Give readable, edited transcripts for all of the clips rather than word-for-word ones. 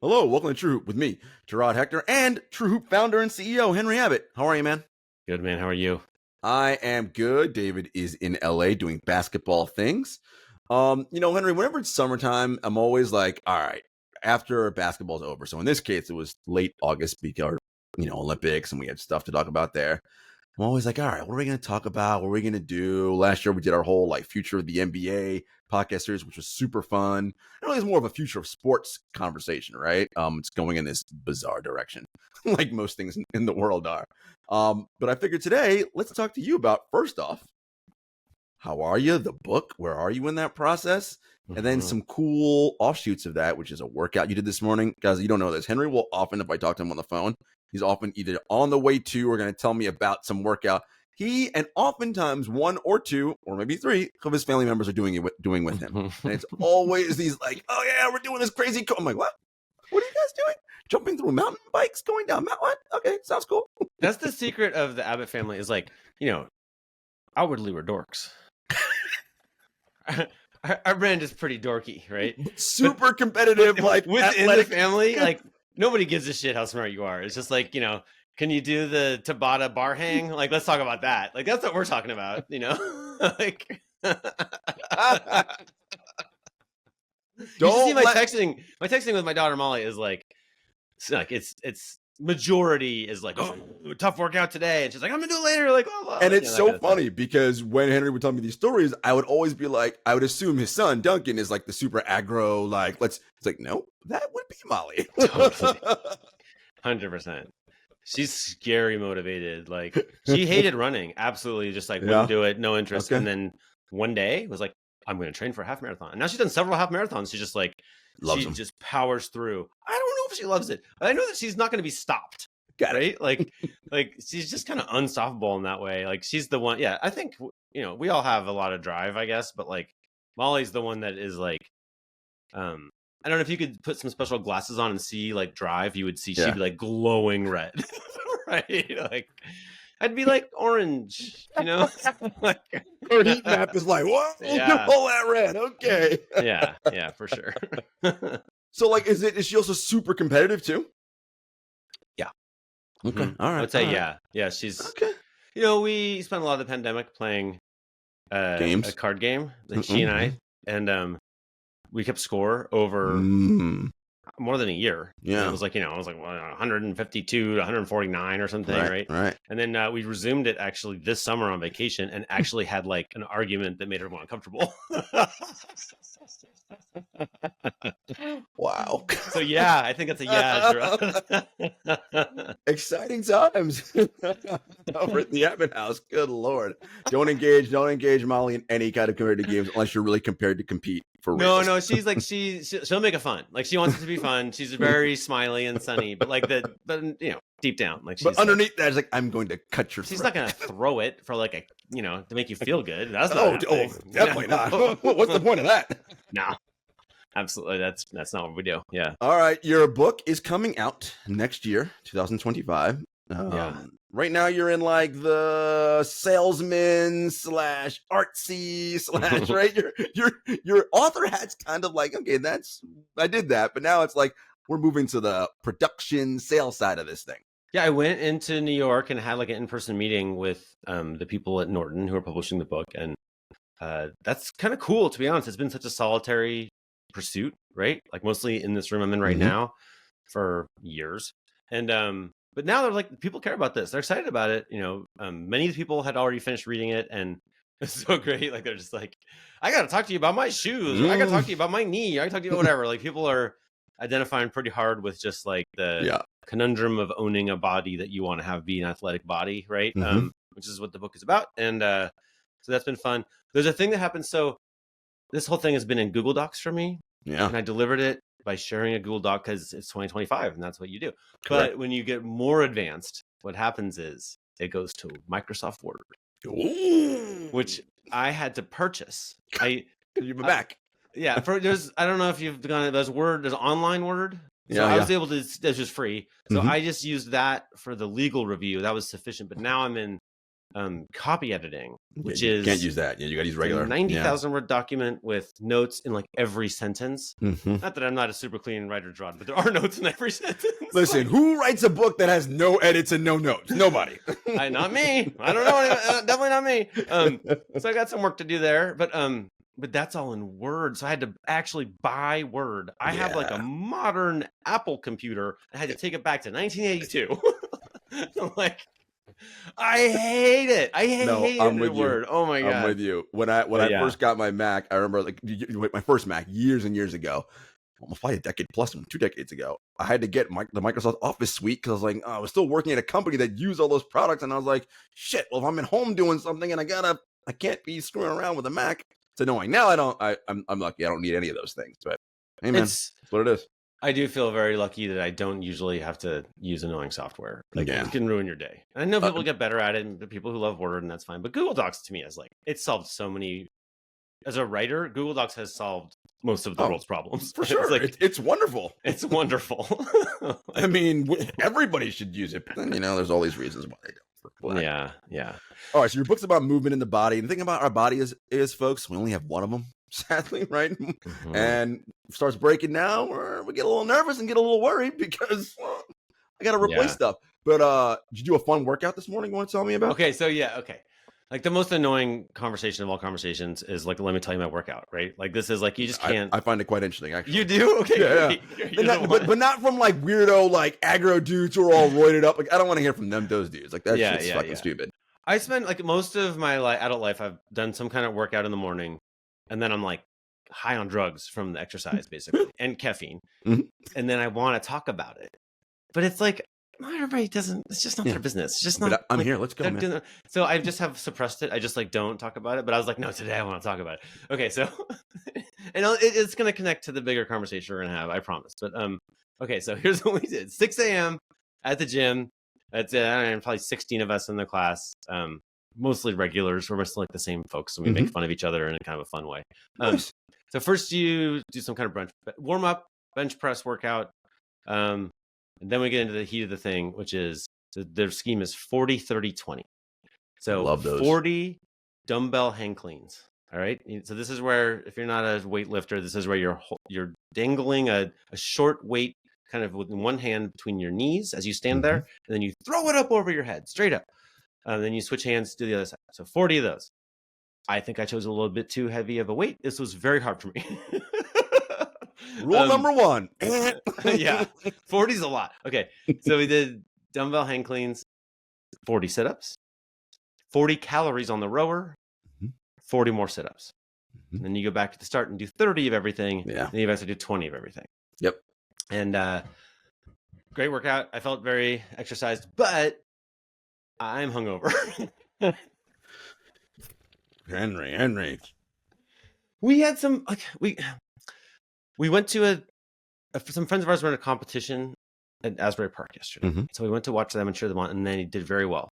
Hello, welcome to True Hoop with me, Jarod, Hector, and True Hoop founder and CEO, Henry Abbott. How are you, man? Good, man. How are you? I am good. David is in LA doing basketball things. Henry, whenever it's summertime, I'm always like, all right, after basketball's over. So in this case, it was late August because, Olympics, and we had stuff to talk about there. I'm always like, all right, what are we going to talk about? What are we going to do? Last year, we did our whole future of the NBA podcast series, which was super fun. It really is more of a future of sports conversation, right? It's going in this bizarre direction, like most things in the world are. But I figured today, let's talk to you about, first off, how are you? The book, where are you in that process? And then some cool offshoots of that, which is a workout you did this morning. Guys, you don't know this. Henry will often, if I talk to him on the phone, he's often either on the way to or going to tell me about some workout he and oftentimes one or two or maybe three of his family members are doing with him. And it's always these like, oh yeah, we're doing this crazy. I'm like, what? What are you guys doing? Jumping through mountain bikes, going down mountain? What? Okay, sounds cool. That's the secret of the Abbott family is outwardly we're dorks. Our brand is pretty dorky, right? Super competitive, within athletic. the family, nobody gives a shit how smart you are. It's just can you do the Tabata bar hang? Let's talk about that. That's what we're talking about, Don't you see my texting with my daughter Molly is it's majority is tough workout today, and she's like, I'm gonna do it later. And it's so funny because when Henry would tell me these stories, I would always be like, I would assume his son Duncan is the super aggro, it's no, that would be Molly. Totally. 100%. She's scary motivated. She hated running, absolutely, just wouldn't do it, no interest. Okay. And then one day was I'm going to train for a half marathon. And now she's done several half marathons. She's just loves them. Just powers through. I don't know if she loves it, but I know that she's not going to be stopped. Got it. Right? She's just kind of unstoppable in that way. She's the one. Yeah, I think we all have a lot of drive, I guess, but Molly's the one that is I don't know if you could put some special glasses on and see drive, you would see she'd be glowing red. Right? I'd be orange, Her heat map is whoa, yeah. Pull that red. Okay. Yeah, for sure. So is she also super competitive too? Yeah. Okay. Mm-hmm. All right. I'd say yeah. She's okay. We spent a lot of the pandemic playing games, a card game, she and I, and we kept score over more than a year. Yeah. And it was 152 to 149 or something, right? Right. And then we resumed it actually this summer on vacation and actually had an argument that made everyone uncomfortable. Wow. So yeah, I think it's a yeah. Exciting times over at the Abbott house. Good Lord. Don't engage Molly in any kind of competitive games unless you're really compared to compete. For real. No, she's she'll make it fun. She wants it to be fun. She's very smiley and sunny, but deep down, she's but underneath that is I'm going to cut your. She's throat. not going to throw it for to make you feel good. That's not definitely not. What's the point of that? No, absolutely. That's not what we do. Yeah. All right, your book is coming out next year, 2025. Right now you're in the salesman / artsy / right. Your author hat's kind of okay, I did that, but now it's we're moving to the production sales side of this thing. Yeah, I went into New York and had an in-person meeting with the people at Norton who are publishing the book, and that's kind of cool, to be honest. It's been such a solitary pursuit, right? Mostly in this room I'm in right now for years, and but now they're people care about this. They're excited about it. Many of the people had already finished reading it, and it's so great. They're just I got to talk to you about my shoes. Or I got to talk to you about my knee. I got to talk to you about whatever. People are identifying pretty hard with just the conundrum of owning a body that you want to have be an athletic body, right? Which is what the book is about. And so that's been fun. There's a thing that happens. So this whole thing has been in Google Docs for me. Yeah. And I delivered it by sharing a Google Doc because it's 2025 and that's what you do. Correct. But when you get more advanced, what happens is it goes to Microsoft Word. Ooh. Which I had to purchase. You're back. Yeah, I don't know if you've gone. There's online Word. So I was able to. That's just free. So I just used that for the legal review. That was sufficient. But now I'm in copy editing, which you is can't use that. Yeah, you got to use regular. 90,000 word document with notes in like every sentence. Mm-hmm. Not that I'm not a super clean writer, Jarod, but there are notes in every sentence. Listen, who writes a book that has no edits and no notes? Nobody. Not me. I don't know. Definitely not me. So I got some work to do there, but that's all in Word. So I had to actually buy Word. I have like a modern Apple computer. I had to take it back to 1982. I'm like, I hate it. I hate I'm with you. Word. Oh my God. I'm with you. When I first got my Mac, I remember like my first Mac years and years ago, almost probably a decade plus, 2 decades ago. I had to get the Microsoft Office suite because I was like, I was still working at a company that used all those products, and I was like, shit. Well, if I'm at home doing something and I can't be screwing around with a Mac. It's annoying. Now I'm lucky. I don't need any of those things. But hey, man, that's what it is. I do feel very lucky that I don't usually have to use annoying software. Like it can ruin your day. And I know people get better at it, and people who love Word, and that's fine. But Google Docs to me is like, it solved so many. As a writer, Google Docs has solved most of the world's problems. For sure. It's wonderful. It's wonderful. I mean, everybody should use it. But then, there's all these reasons why they don't. Yeah. All right, so your book's about movement in the body. And the thing about our body is, folks, we only have one of them, sadly, right? Mm-hmm. And it starts breaking now, or we get a little nervous and get a little worried because I got to replace stuff. But did you do a fun workout this morning you want to tell me about? Okay, so okay. Like the most annoying conversation of all conversations is like, let me tell you my workout, right? Like this is like, you just can't. I find it quite interesting, actually. You do? Okay. Yeah. But not from like weirdo, like aggro dudes who are all roided up. Like I don't want to hear from those dudes. Like that shit's fucking stupid. I spent like most of my adult life, I've done some kind of workout in the morning, and then I'm like high on drugs from the exercise, basically, and caffeine. Mm-hmm. And then I want to talk about it. But it's like, not everybody doesn't. It's just not their business. It's just not. But I'm here. Let's go. Man. So I just have suppressed it. I just like don't talk about it. But I was like, no, today I want to talk about it. Okay, so and it's going to connect to the bigger conversation we're going to have. I promise. But okay, so here's what we did: 6 a.m. at the gym. That's it. I don't know, probably 16 of us in the class. Mostly regulars. We're mostly like the same folks, and we make fun of each other in a kind of a fun way. Nice. So first, you do some kind of warm up, bench press workout. And then we get into the heat of the thing, which is their scheme is 40, 30, 20. So love those. 40 dumbbell hang cleans. All right. So this is where, if you're not a weightlifter, this is where you're dangling a short weight kind of with one hand between your knees as you stand there, and then you throw it up over your head, straight up. Then you switch hands to the other side. So 40 of those. I think I chose a little bit too heavy of a weight. This was very hard for me. Rule number 1. Yeah. 40 is a lot. Okay. So we did dumbbell hang cleans, 40 sit-ups, 40 calories on the rower, 40 more sit-ups. And then you go back to the start and do 30 of everything. Yeah. Then you have to do 20 of everything. Yep. And great workout. I felt very exercised, but I'm hungover. Henry. We had some we went to some friends of ours were in a competition at Asbury Park yesterday. So we went to watch them and cheer them on, and then he did very well.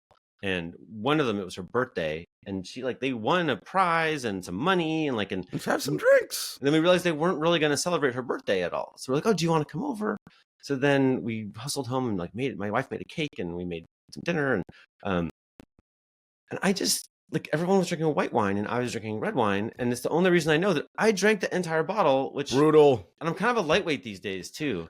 And one of them, it was her birthday, and they won a prize and some money and let's have some drinks. And then we realized they weren't really going to celebrate her birthday at all. So we're like, oh, do you want to come over? So then we hustled home and my wife made a cake and we made some dinner and I just everyone was drinking white wine and I was drinking red wine, and it's the only reason I know that I drank the entire bottle, which brutal. And I'm kind of a lightweight these days too.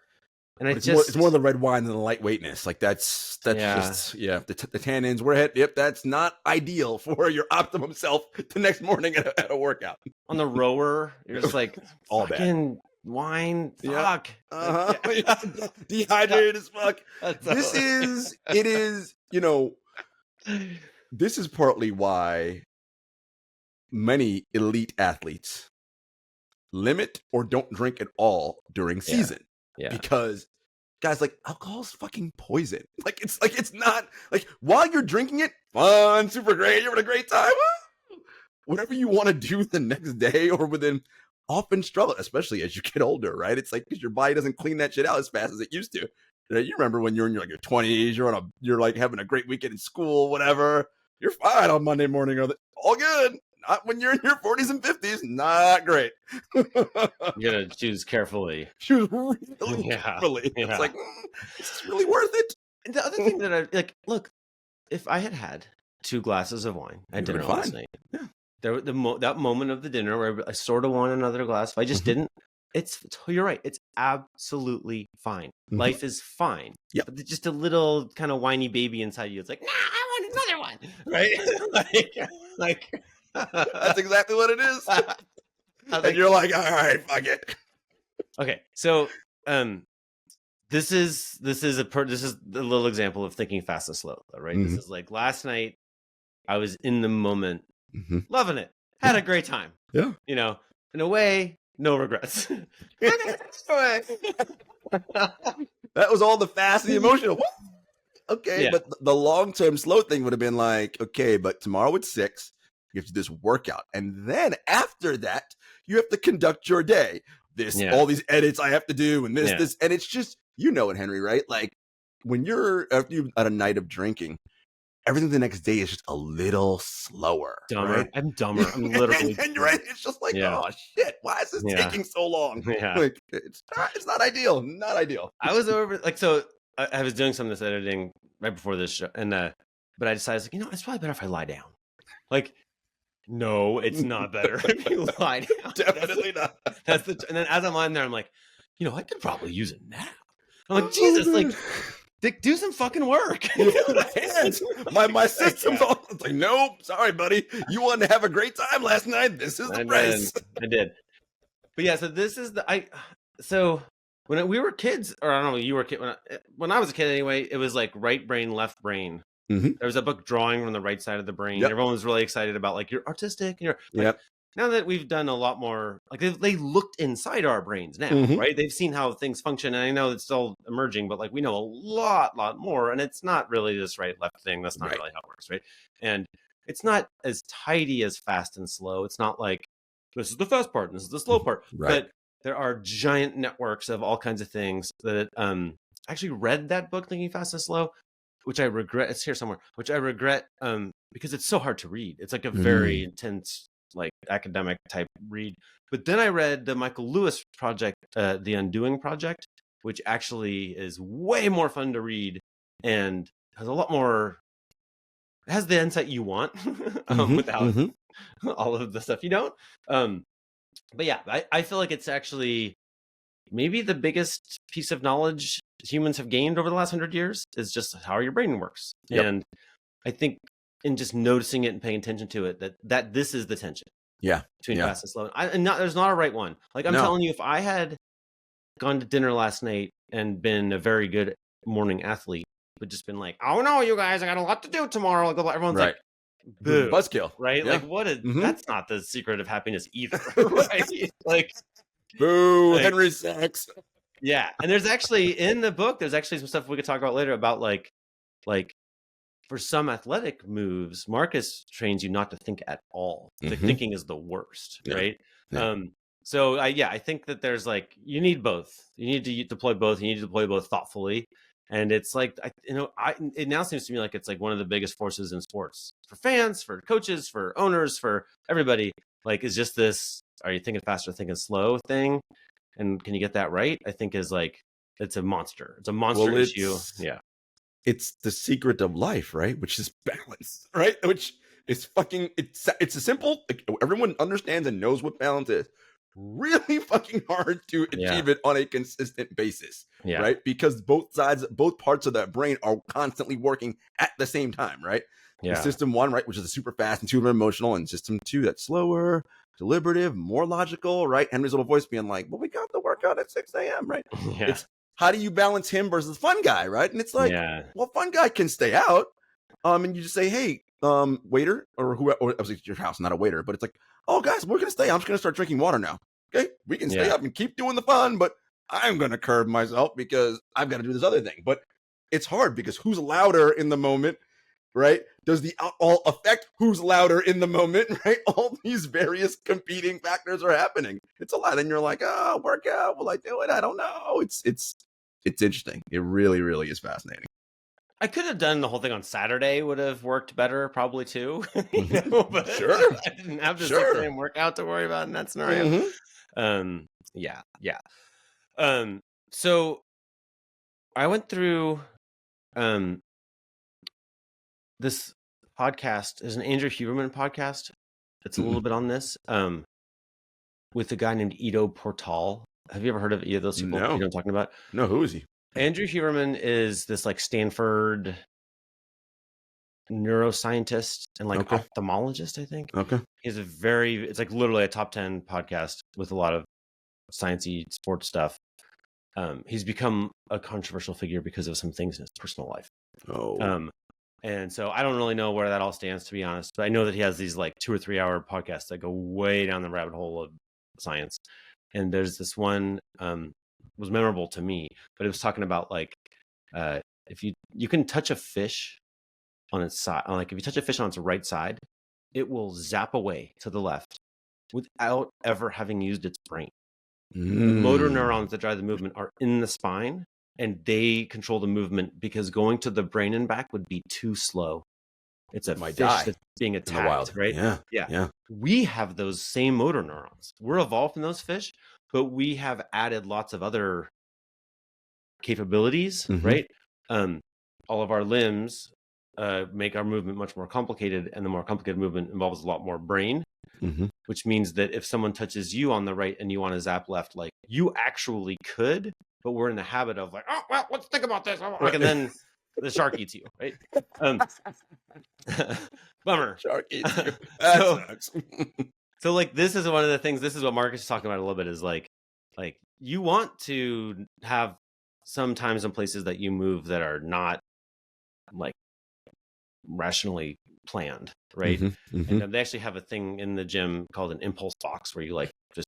And it's more the red wine than the lightweightness. That's just the tannins were hit. Yep, that's not ideal for your optimum self the next morning at a workout. On the rower, you're just like all fucking bad. Wine, fuck. Dehydrated as fuck. This is partly why many elite athletes limit or don't drink at all during season. Yeah. Because guys, alcohol's fucking poison. It's not while you're drinking it, fun, super great, you're having a great time. Whatever you want to do the next day or within, often struggle, especially as you get older, right? It's because your body doesn't clean that shit out as fast as it used to. You remember when you're in your 20s, you're having a great weekend in school, whatever. You're fine on Monday morning, all good. Not when you're in your 40s and 50s. Not great. You gotta choose carefully. Choose really carefully. Yeah. It's it's really worth it. And the other thing that look, if I had 2 glasses of wine at You're dinner doing last fine. night. Yeah. There, that moment of the dinner where I sort of want another glass. If I just didn't, you're right. It's absolutely fine. Mhm. Life is fine. Yep. But just a little kind of whiny baby inside you. It's like, nah, I want another one. Right? like, That's exactly what it is. And like, you're like, all right, fuck it. okay. So, this is a little example of thinking fast and slow, right? This is like last night. I was in the moment, loving it, had a great time. Yeah. You know, in a way, no regrets. That was all the fast and the emotional. What? Okay, Yeah. but the long-term slow thing would have been like, okay, but tomorrow at 6, you have to do this workout. And then after that, you have to conduct your day. All these edits I have to do and this. And it's just, you know it, Henry, right? Like when you're at a night of drinking, everything the next day is just a little slower. Dumber. Right? I'm dumber. I'm literally and you're right. It's just like, oh shit, why is this taking so long? Like it's not ideal. Not ideal. I was over so I was doing some of this editing right before this show, and but I decided, like, it's probably better if I lie down. Like, no, it's not better if you lie down. Definitely not. And then as I'm lying there, I'm like, I could probably use a nap. I'm like, Jesus, like, Dick, do some fucking work. My system's all it's like, nope, sorry, buddy. You wanted to have a great time last night. This is the price. I did. But yeah, so this is so when we were kids, or I don't know, you were a kid when I was a kid anyway, it was like right brain, left brain. There was a book drawing from the right side of the brain. Yep. Everyone was really excited about like you're artistic. And you're like, now that we've done a lot more, like they looked inside our brains now, right? They've seen how things function, and I know it's still emerging, but like we know a lot more, and it's not really this right left thing. That's not really how it works, right? And it's not as tidy as fast and slow. It's not like this is the fast part and this is the slow part, but there are giant networks of all kinds of things that I actually read that book, Thinking Fast and Slow, which I regret. It's here somewhere, which I regret because it's so hard to read. It's like a very intense, like academic type read. But then I read the Michael Lewis project, The Undoing Project, which actually is way more fun to read and has a lot more, it has the insight you want without all of the stuff you don't. But yeah, I feel like it's actually maybe the biggest piece of knowledge humans have gained over the last 100 years is just how your brain works. And I think in just noticing it and paying attention to it, that this is the tension between fast and slow. There's not a right one. Like I'm telling you, if I had gone to dinner last night and been a very good morning athlete, but just been like, oh no, you guys, I got a lot to do tomorrow. Like everyone's like, boo, buzzkill, right? Like what is that's not the secret of happiness either, right? Like boo, Henry Sachs. Yeah, and there's actually in the book, there's actually some stuff we could talk about later about like for some athletic moves, Marcus trains you not to think at all. Like thinking is the worst, right? So I think that there's like you need both. You need to deploy both. You need to deploy both thoughtfully. And it's like it now seems to me like it's like one of the biggest forces in sports for fans, for coaches, for owners, for everybody. Like, is just this: are you thinking fast or thinking slow thing? And can you get that right? I think is like it's a monster. It's a monster issue. Yeah, it's the secret of life, right? Which is balance, right? Which is fucking. It's a simple. Like, everyone understands and knows what balance is. Really fucking hard to achieve it on a consistent basis, right? Because both parts of that brain are constantly working at the same time, right? The system 1, right, which is the super fast, intuitive, emotional, and system 2, that's slower, deliberative, more logical, right? Henry's little voice being like, well, we got the workout at 6 a.m., right? It's how do you balance him versus fun guy, right? And it's like, well, fun guy can stay out, and you just say, hey, waiter, or whoever, or obviously it's your house, not a waiter, but it's like, oh, guys, we're gonna stay. I'm just gonna start drinking water now. Okay, we can stay up and keep doing the fun, but I'm gonna curb myself because I've got to do this other thing. But it's hard because who's louder in the moment, right? Does the alcohol affect who's louder in the moment, right? All these various competing factors are happening. It's a lot, and you're like, oh, workout, will I do it? I don't know. It's interesting. It really, really is fascinating. I could have done the whole thing on Saturday, would have worked better probably too. But sure. I didn't have the 6 a.m. workout to worry about in that scenario. So I went through this podcast. There's an Andrew Huberman podcast. It's a little bit on this. With a guy named Ido Portal. Have you ever heard of either of those people? No. You know what I'm talking about? No, who is he? Andrew Huberman is this like Stanford neuroscientist and like ophthalmologist, I think. Okay. He's it's like literally a top 10 podcast with a lot of sciencey sports stuff. He's become a controversial figure because of some things in his personal life. And so I don't really know where that all stands, to be honest, but I know that he has these like 2 or 3 hour podcasts that go way down the rabbit hole of science. And there's this one was memorable to me, but it was talking about like if you can touch a fish on its side, like if you touch a fish on its right side, it will zap away to the left without ever having used its brain. The motor neurons that drive the movement are in the spine, and they control the movement because going to the brain and back would be too slow. It's a fish that's being attacked, right? Yeah. We have those same motor neurons. We're evolved from those fish, but we have added lots of other capabilities, right? All of our limbs make our movement much more complicated, and the more complicated movement involves a lot more brain, which means that if someone touches you on the right and you want to zap left, like you actually could, but we're in the habit of like, oh, well, let's think about this. Like, and then the shark eats you, right? Bummer. Shark eats you. That sucks. So like, this is one of the things, this is what Marcus is talking about a little bit, is like you want to have some times and places that you move that are not like rationally planned, right? And they actually have a thing in the gym called an impulse box where you like just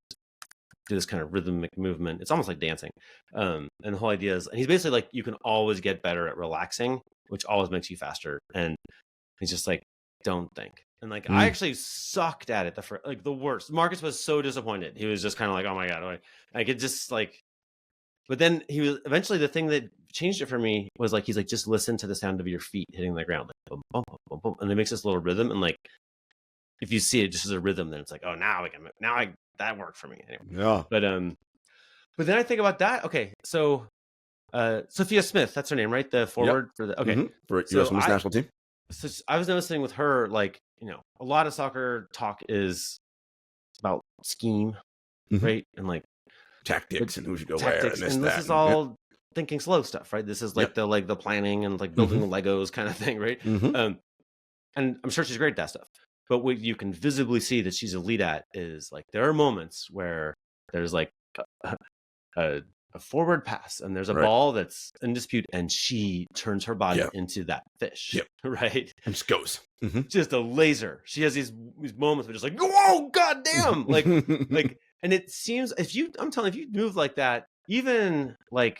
do this kind of rhythmic movement. It's almost like dancing. And the whole idea is, and he's basically like, you can always get better at relaxing, which always makes you faster. And he's just like, don't think. And like, I actually sucked at it like the worst. Marcus was so disappointed. He was just kind of like, oh my God. I could just like, but then he was eventually, the thing that changed it for me was like, he's like, just listen to the sound of your feet hitting the ground. Like, boom, boom, boom, boom. And it makes this little rhythm. And like, if you see it just as a rhythm, then it's like, oh, that worked for me. Anyway. Yeah. But then I think about that. Okay. So, Sophia Smith, that's her name, right? The forward for the, okay. For U.S. Women's national team. So I was noticing with her, like, a lot of soccer talk is about scheme, right? And like tactics and who should go where. And this is all thinking slow stuff, right? This is like the planning and like building the Legos kind of thing, right? And I'm sure she's great at that stuff. But what you can visibly see that she's elite at is like, there are moments where there's like a forward pass and there's a ball that's in dispute, and she turns her body into that fish, right? And just goes. Just a laser. She has these moments where just like, whoa, goddamn! like, and it seems if you move like that, even like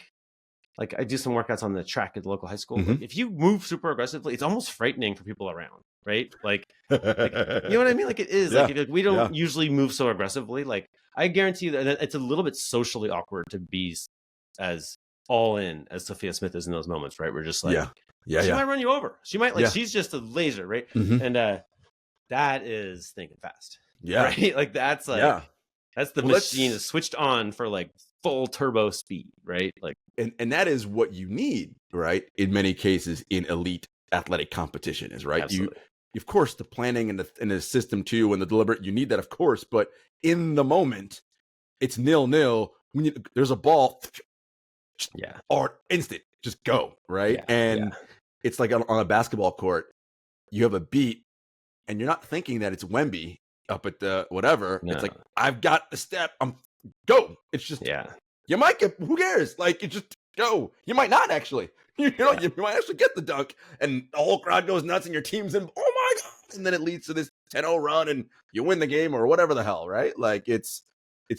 I do some workouts on the track at the local high school. Like, if you move super aggressively, it's almost frightening for people around, right? Like you know what I mean? Like it is like we don't usually move so aggressively. Like I guarantee you that it's a little bit socially awkward to be as all in as Sophia Smith is in those moments, right? We're just like, she might run you over. She might she's just a laser, right? And that is thinking fast, right? Like that's like that's the machine is switched on for like full turbo speed, right? Like, and that is what you need, right? In many cases, in elite athletic competition, is right. Absolutely. You, of course, the planning and the system too, and the deliberate, you need that, of course. But in the moment, it's 0-0. There's a ball, or instant, just go, right? It's like on a basketball court, you have a beat, and you're not thinking that it's Wemby up at the whatever. No. It's like, I've got the step. Go. It's just, you might get, who cares? Like, you just go. You might not actually. You might actually get the dunk, and the whole crowd goes nuts, and your team's in, oh my God. And then it leads to this 10-0 run, and you win the game or whatever the hell, right? Like, it's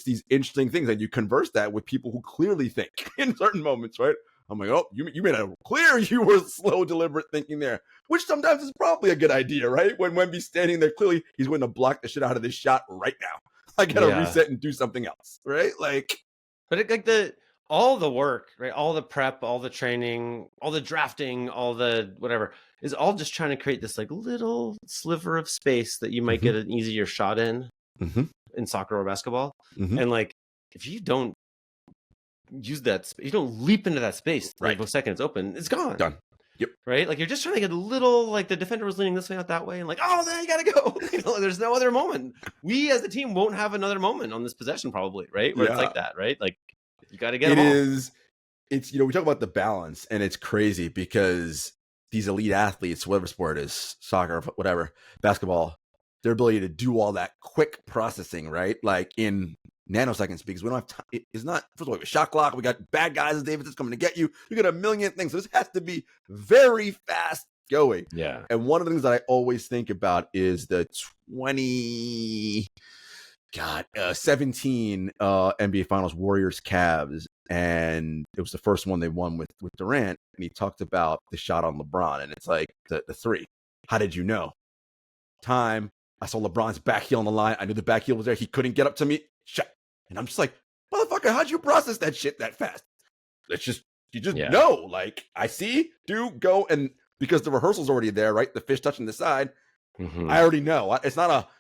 these interesting things, and you converse that with people who clearly think in certain moments, right? I'm like, oh, you made it clear you were slow, deliberate thinking there, which sometimes is probably a good idea, right? When Wemby's standing there, clearly he's going to block the shit out of this shot right now. I got to reset and do something else, right? Like, but all the work, right? All the prep, all the training, all the drafting, all the whatever is all just trying to create this like little sliver of space that you might get an easier shot in soccer or basketball. And like, if you don't use that, you don't leap into that space. Right. For a second, it's open. It's gone. Done. Yep. Right? Like you're just trying to get a little, like the defender was leaning this way, not that way, and like, oh, then you gotta go. There's no other moment. We as a team won't have another moment on this possession probably, right? Where it's like that, right? Like you got to get them all. It's we talk about the balance, and it's crazy because these elite athletes, whatever sport it is, soccer, whatever, basketball, their ability to do all that quick processing, right? Like in nanoseconds, because we don't have time. It's not, first of all, we have a shot clock. We got bad guys as David that's coming to get you. You got a million things. So this has to be very fast going. Yeah. And one of the things that I always think about is the 17 NBA Finals Warriors Cavs. And it was the first one they won with Durant. And he talked about the shot on LeBron. And it's like the three. How did you know? Time. I saw LeBron's back heel on the line. I knew the back heel was there. He couldn't get up to me. Shot. And I'm just like, motherfucker, how'd you process that shit that fast? You just know. Like, I see, do, go. And because the rehearsal's already there, right? The fish touching the side. Mm-hmm. I already know. It's not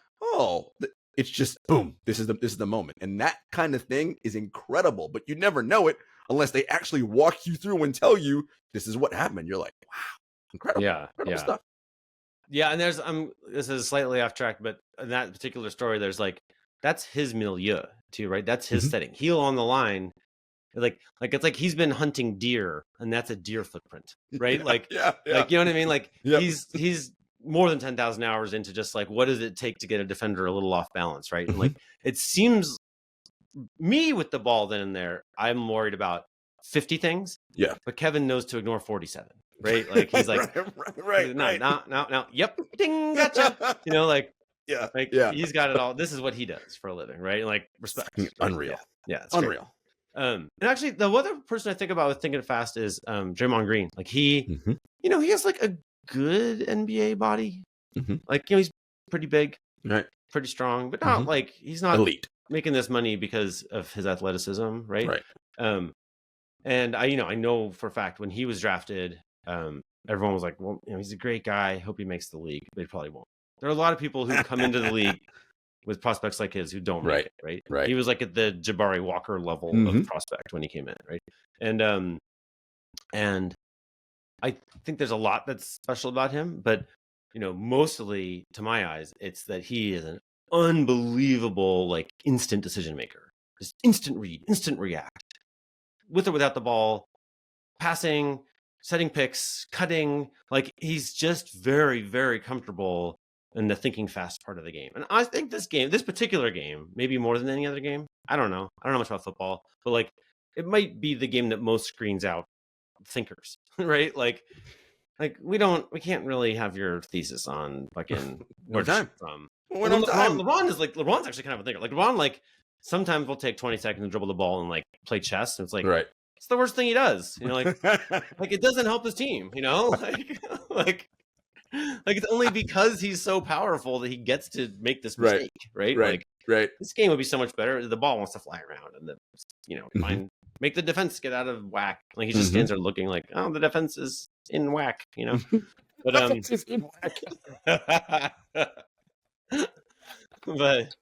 it's just boom. This is the moment. And that kind of thing is incredible, but you never know it unless they actually walk you through and tell you this is what happened. You're like, wow, incredible. Yeah. Incredible stuff. Yeah, and there's this is slightly off track, but in that particular story, there's like that's his milieu too, right? That's his setting. Heel on the line, like it's like he's been hunting deer, and that's a deer footprint, right? Like you know what I mean? Like he's more than 10,000 hours into just like what does it take to get a defender a little off balance, right? And like it seems me with the ball then and there, I'm worried about 50 things. Yeah, but Kevin knows to ignore 47. Right, like he's like, right. No, yep, ding, gotcha. Like, he's got it all. This is what he does for a living, right? Like, respect. Unreal. Yeah, it's unreal. And actually, the other person I think about with thinking fast is Draymond Green. Like he, he has like a good NBA body. Like he's pretty big, right, pretty strong, but not like he's not elite. Making this money because of his athleticism, right? Right. And I know for a fact when he was drafted. Everyone was like, well, he's a great guy. Hope he makes the league. But he probably won't. There are a lot of people who come into the league with prospects like his who don't make it, right? He was like at the Jabari Walker level of prospect when he came in, right? And I think there's a lot that's special about him, but mostly to my eyes, it's that he is an unbelievable like instant decision maker. Just instant read, instant react, with or without the ball, passing, setting picks, cutting, like he's just very, very comfortable in the thinking fast part of the game. And I think this particular game, maybe more than any other game, I don't know much about football, but like it might be the game that most screens out thinkers, right? Like we can't really have your thesis on fucking no time from. LeBron's actually kind of a thinker. Like LeBron, like sometimes we'll take 20 seconds to dribble the ball and like play chess, and it's like it's the worst thing he does, like it doesn't help his team, like it's only because he's so powerful that he gets to make this mistake, right? Like this game would be so much better. The ball wants to fly around and make the defense get out of whack. Like he just stands there looking like, oh, the defense is in whack, But defense is in whack. but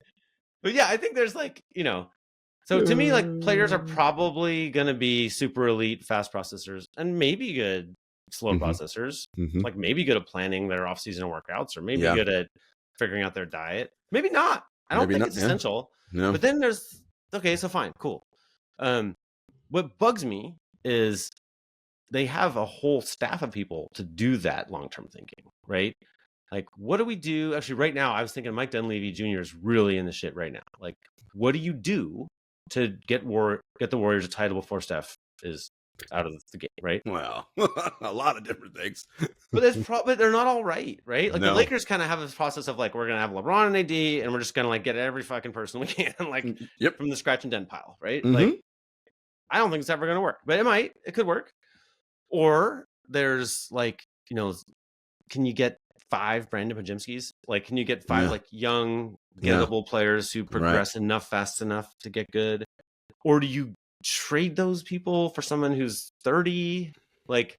yeah, I think there's like, so to me, like players are probably going to be super elite fast processors and maybe good slow processors, like maybe good at planning their off-season workouts or maybe good at figuring out their diet. Maybe not. I don't think it's essential. No. But then there's, okay, so fine, cool. What bugs me is they have a whole staff of people to do that long-term thinking, right? Like, what do we do? Actually, right now, I was thinking Mike Dunleavy Jr. is really in the shit right now. Like, what do you do to get the Warriors a title before Steph is out of the game, right? Well, a lot of different things. But they're not all right? Like the Lakers kind of have this process of like, we're going to have LeBron and AD, and we're just going to like get every fucking person we can, like from the scratch and dent pile, right? Like, I don't think it's ever going to work, but it could work. Or there's like, can you get 5 Brandon Pajimskis? Like, can you get 5 like young, gettable players who progress fast enough to get good? Or do you trade those people for someone who's 30? Like,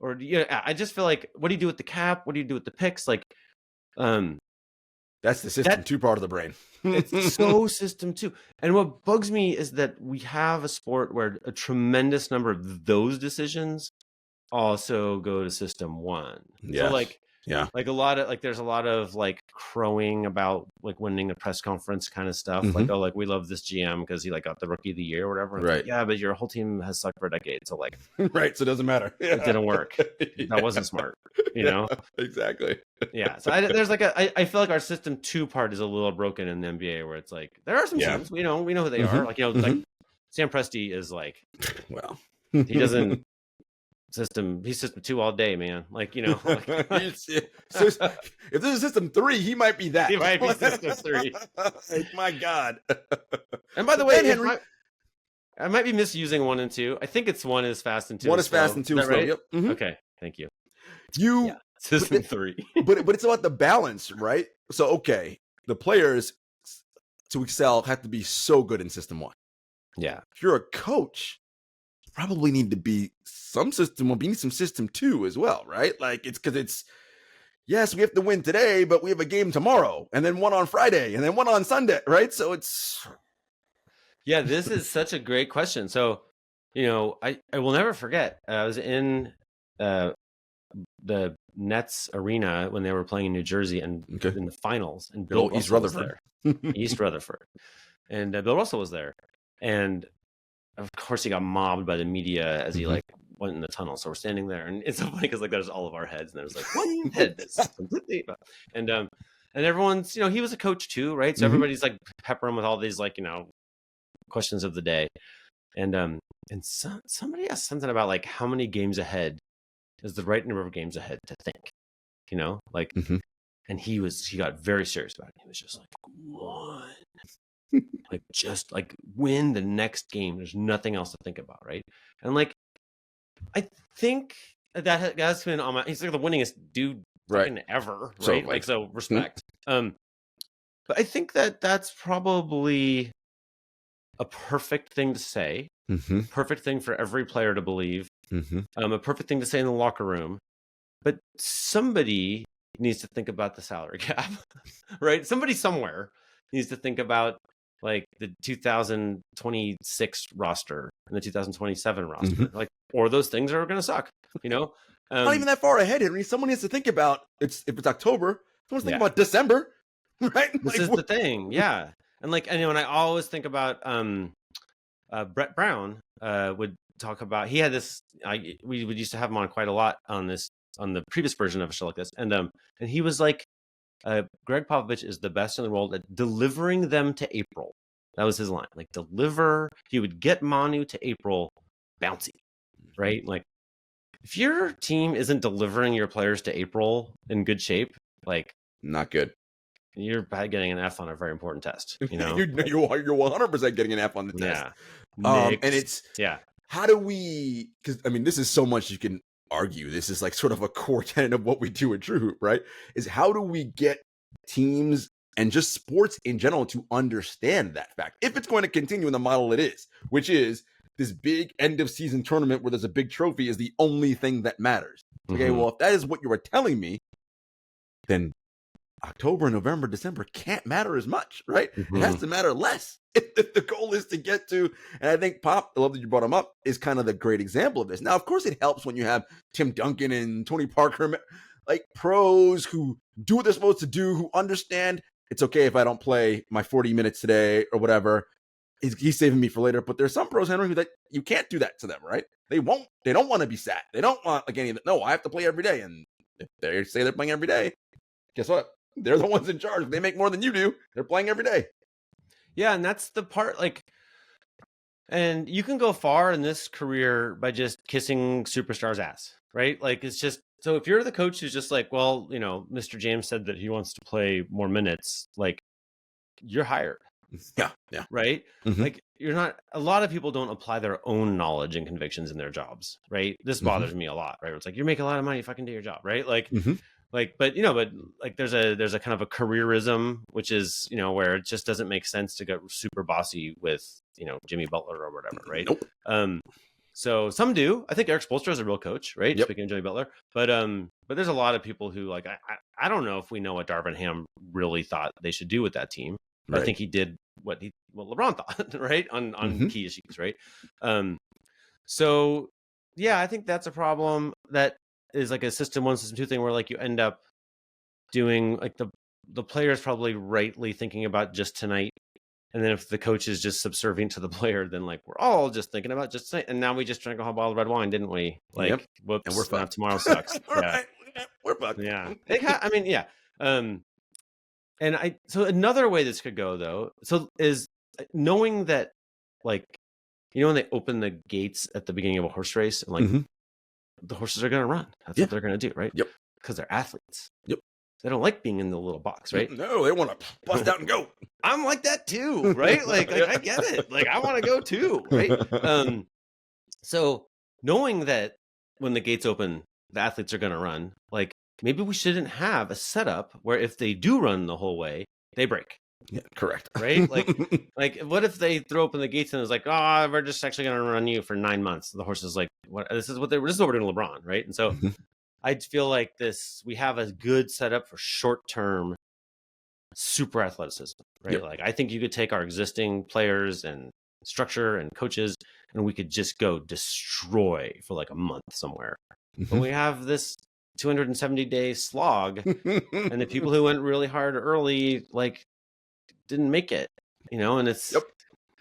or I just feel like, what do you do with the cap? What do you do with the picks? Like, that's the system 2 part of the brain. It's so system 2. And what bugs me is that we have a sport where a tremendous number of those decisions also go to system 1. So Yes. Yeah. like a lot of there's a lot of like crowing about like winning a press conference kind of stuff. Mm-hmm. Like, oh, like we love this GM because he like got the rookie of the year or whatever. And it's Right. like, yeah, but your whole team has sucked for a decade. So like Right. So it doesn't matter. it didn't work. That wasn't smart, you know? Exactly. Yeah. So there's like I feel like our system 2 part is a little broken in the NBA where it's like there are some teams, we know who they are. Like, like Sam Presti is like, well, he doesn't he's system 2 all day, man. Like, like, if this is system 3, he might be that. He might be system 3. My God. And by the way, Henry, I might be misusing 1 and 2. I think it's 1 is fast and 2 1 is fast and 2 is slow. Right? Yep. Mm-hmm. Okay, thank you. System 3. but it's about the balance, right? So okay, the players to excel have to be so good in system 1. Yeah. If you're a coach, you probably need to be some system 1, but you need some system 2 as well, right? Like it's because it's yes, we have to win today, but we have a game tomorrow, and then one on Friday, and then one on Sunday, right? So it's this is such a great question. So, I will never forget. I was in the Nets arena when they were playing in New Jersey and in the finals, and Bill East Russell was Rutherford. there. East Rutherford, and Bill Russell was there, and of course he got mobbed by the media as he like went in the tunnel. So we're standing there, and it's so funny because like there's all of our heads, and there's like one head that's completely, and everyone's he was a coach too, right? So everybody's like peppering with all these like questions of the day, and somebody asked something about like how many games ahead is the right number of games ahead to think, like, and he got very serious about it. He was just like 1. Like just like win the next game. There's nothing else to think about, right? And like I think that's been on my. He's like the winningest dude fucking ever, right? Like so respect. But I think that's probably a perfect thing to say. Perfect thing for every player to believe. A perfect thing to say in the locker room. But somebody needs to think about the salary cap, right? Somebody somewhere needs to think about like the 2026 roster and the 2027 roster, like, or those things are going to suck, Not even that far ahead, Henry. Someone needs to think about if it's October. Someone's thinking about December, right? This is the thing, yeah. And like, and I always think about Brett Brown would talk about. He had this. We would used to have him on quite a lot on the previous version of a show like this, and he was like, Greg Popovich is the best in the world at delivering them to April. That was his line. Like deliver. He would get Manu to April bouncy, right? Like if your team isn't delivering your players to April in good shape, like not good. You're getting an F on a very important test. You're 100% getting an F on the test. Yeah. And it's how do we? Because I mean, this is so much you can argue. This is like sort of a core tenet of what we do at True Hoop, right? Is how do we get teams and just sports in general to understand that fact if it's going to continue in the model it is, which is this big end of season tournament where there's a big trophy is the only thing that matters. Okay, well, if that is what you were telling me, then October, November, December can't matter as much, right? It has to matter less if the goal is to get to. And I think Pop, I love that you brought him up, is kind of the great example of this. Now, of course, it helps when you have Tim Duncan and Tony Parker, like pros who do what they're supposed to do, who understand it's okay if I don't play my 40 minutes today or whatever. He's saving me for later. But there's some pros, Henry, who like you can't do that to them, right? They don't want to be sat. They don't want like any of that. No, I have to play every day. And if they say they're playing every day, guess what? They're the ones in charge. They make more than you do. They're playing every day. Yeah, and that's the part, like, and you can go far in this career by just kissing superstars' ass, right? Like, it's just, so if you're the coach who's just like, well, Mr. James said that he wants to play more minutes, like, you're hired. Yeah. Right? Like, you're not, a lot of people don't apply their own knowledge and convictions in their jobs, right? This bothers me a lot, right? It's like, you're making a lot of money, fucking do your job, right? Like, but like there's a kind of a careerism, which is, where it just doesn't make sense to get super bossy with, Jimmy Butler or whatever. Right. Nope. So some do. I think Eric Spoelstra is a real coach, right? Yep. Speaking of Jimmy Butler, but there's a lot of people who like, I don't know if we know what Darvin Ham really thought they should do with that team. Right. I think he did what LeBron thought, right? On key issues. Right. So Yeah, I think that's a problem. That is like a system one, system two thing where like you end up doing like the players probably rightly thinking about just tonight. And then if the coach is just subservient to the player, then like we're all just thinking about just tonight. And now we just drank a whole bottle of red wine, didn't we? Like, Yep. whoops, And we're now fucked. tomorrow sucks. Yeah. Right. We're fucked. Yeah. I mean, yeah. And so another way this could go though, so is knowing that like, when they open the gates at the beginning of a horse race and like the horses are going to run. That's what they're going to do, right? Yep. Because they're athletes. Yep. They don't like being in the little box, right? No, they want to bust out and go. I'm like that too, right? Like I get it. Like I want to go too, right? So knowing that when the gates open, the athletes are going to run, like maybe we shouldn't have a setup where if they do run the whole way, they break. Yeah, correct. Right? Like what if they throw open the gates and it's like, oh, we're just actually going to run you for 9 months. The horse is like, what? This is what we're doing to LeBron, right? And so I feel like we have a good setup for short-term super athleticism, right? Yep. Like I think you could take our existing players and structure and coaches and we could just go destroy for like a month somewhere. But we have this 270-day slog and the people who went really hard early like didn't make it, and it's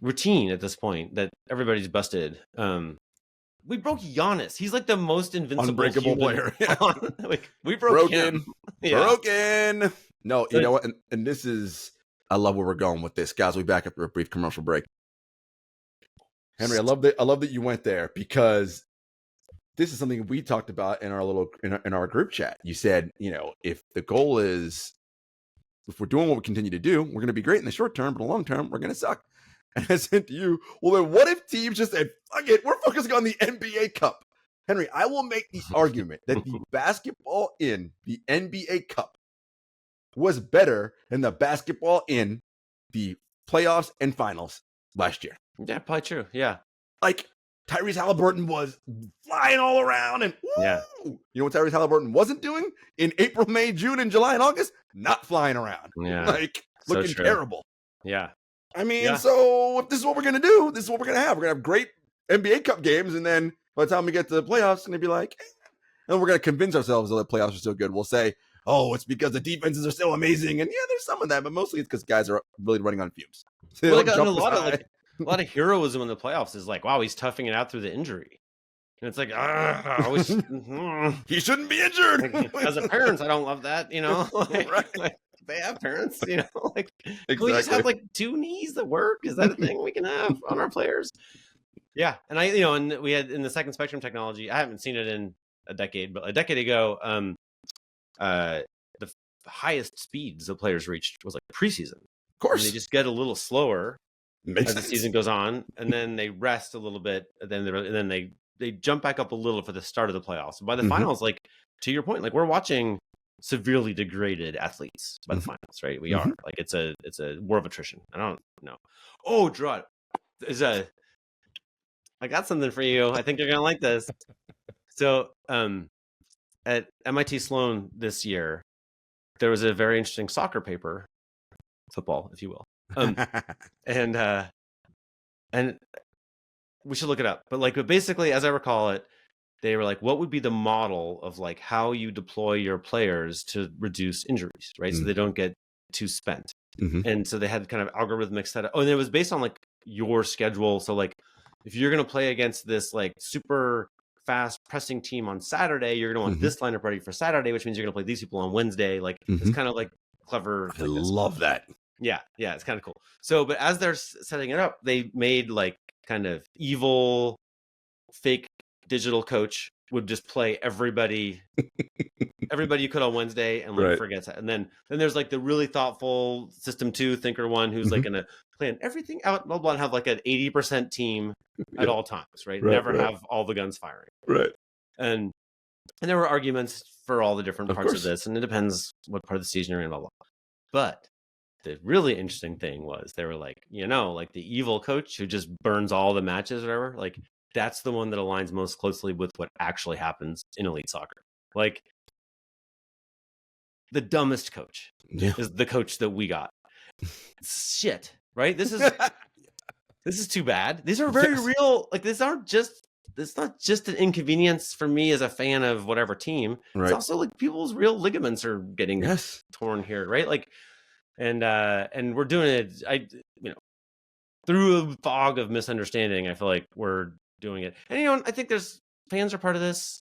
routine at this point that everybody's busted. We broke Giannis. He's like the most invincible, unbreakable player. Like we broke him. Broken. No, you know what? And this is, I love where we're going with this, guys. We'll be back after a brief commercial break. Henry, I love that you went there because this is something we talked about in our in our group chat. You said, if the goal is, if we're doing what we continue to do, we're going to be great in the short term, but in the long term, we're going to suck. And I said to you, well, then what if teams just said, fuck it, we're focusing on the NBA Cup? Henry, I will make the argument that the basketball in the NBA Cup was better than the basketball in the playoffs and finals last year. Yeah, probably true. Yeah. Like, Tyrese Halliburton was flying all around and woo! Yeah. You know what Tyrese Halliburton wasn't doing in April, May, June, and July and August? Not flying around. Yeah. Like, looking terrible. Yeah. I mean, so if this is what we're going to do, this is what we're going to have. We're going to have great NBA Cup games, and then by the time we get to the playoffs, it's going to be like, and we're going to convince ourselves that the playoffs are so good. We'll say, oh, it's because the defenses are so amazing. And yeah, there's some of that, but mostly it's because guys are really running on fumes. So well, a lot of heroism in the playoffs is like, wow, he's toughing it out through the injury. And it's like, he shouldn't be injured. As a parent, I don't love that, Right. They have parents, like, can we just have like 2 knees that work? Is that a thing we can have on our players? Yeah. And and we had in the second spectrum technology, I haven't seen it in a decade, but a decade ago, the highest speeds the players reached was like preseason. Of course. And they just get a little slower Makes as the season goes on, and then they rest a little bit, and then they jump back up a little for the start of the playoffs. And by the finals, like to your point, like we're watching severely degraded athletes by the finals, right? We are like it's a war of attrition. I don't know. Oh, Jarod, I got something for you. I think you're gonna like this. So, at MIT Sloan this year, there was a very interesting soccer paper, football, if you will, and we should look it up. But basically, as I recall it, they were like, what would be the model of like how you deploy your players to reduce injuries, right? So they don't get too spent. And so they had kind of algorithmic setup. Oh, and it was based on like your schedule. So like if you're going to play against this like super fast pressing team on Saturday, you're going to want this lineup ready for Saturday, which means you're going to play these people on Wednesday. Like it's kind of like clever. I love that. Yeah. It's kind of cool. So, but as they're setting it up, they made like kind of evil fake digital coach would just play everybody you could on Wednesday and like forgets that. And then there's like the really thoughtful system 2 thinker one who's like gonna plan everything out, blah blah, and have like an 80% team at all times, right? Never have all the guns firing. Right. And there were arguments for all the different parts of this, and it depends what part of the season you're in, blah blah. But the really interesting thing was they were like, like the evil coach who just burns all the matches or whatever, like that's the one that aligns most closely with what actually happens in elite soccer. Like the dumbest coach is the coach that we got. Shit, right? This is too bad. These are very real. Like these aren't just it's not just an inconvenience for me as a fan of whatever team. It's Right. also like people's real ligaments are getting Yes. torn here, right? Like, and we're doing it. Through a fog of misunderstanding, I feel like we're doing it. And I think there's fans are part of this.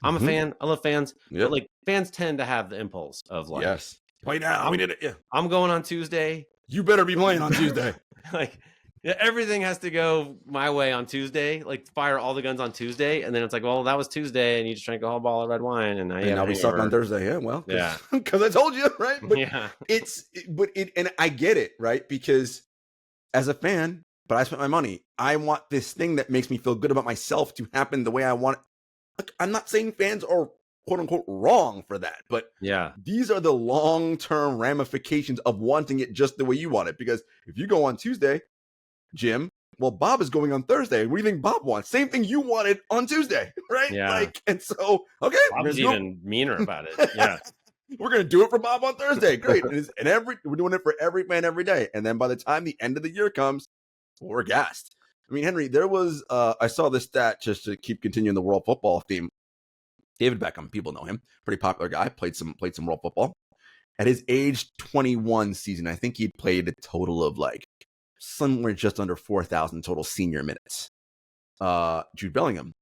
I'm a fan. I love fans. Yep. But like fans tend to have the impulse of like, yes, play now. We did it. Yeah, I'm going on Tuesday. you better be playing on Tuesday. Like, yeah, everything has to go my way on Tuesday. Like, fire all the guns on Tuesday, and then it's like, well, that was Tuesday, and you just drank a whole bottle of red wine, and now we suck on Thursday. Yeah, well, yeah, because I told you, right? But yeah, and I get it, right? Because as a fan, but I spent my money. I want this thing that makes me feel good about myself to happen the way I want it. Like, I'm not saying fans are quote unquote wrong for that, but yeah, these are the long-term ramifications of wanting it just the way you want it. Because if you go on Tuesday, Jim, well, Bob is going on Thursday. What do you think Bob wants? Same thing you wanted on Tuesday, right? Yeah. Like, and so, okay. Bob's even meaner about it. Yeah. We're going to do it for Bob on Thursday. Great. And we're doing it for every fan every day. And then by the time the end of the year comes, we're gassed. I mean, Henry, there was, I saw this stat just to keep continuing the world football theme. David Beckham, people know him, pretty popular guy, played some world football. At his age 21 season, I think he played a total of like somewhere just under 4,000 total senior minutes. Jude Bellingham,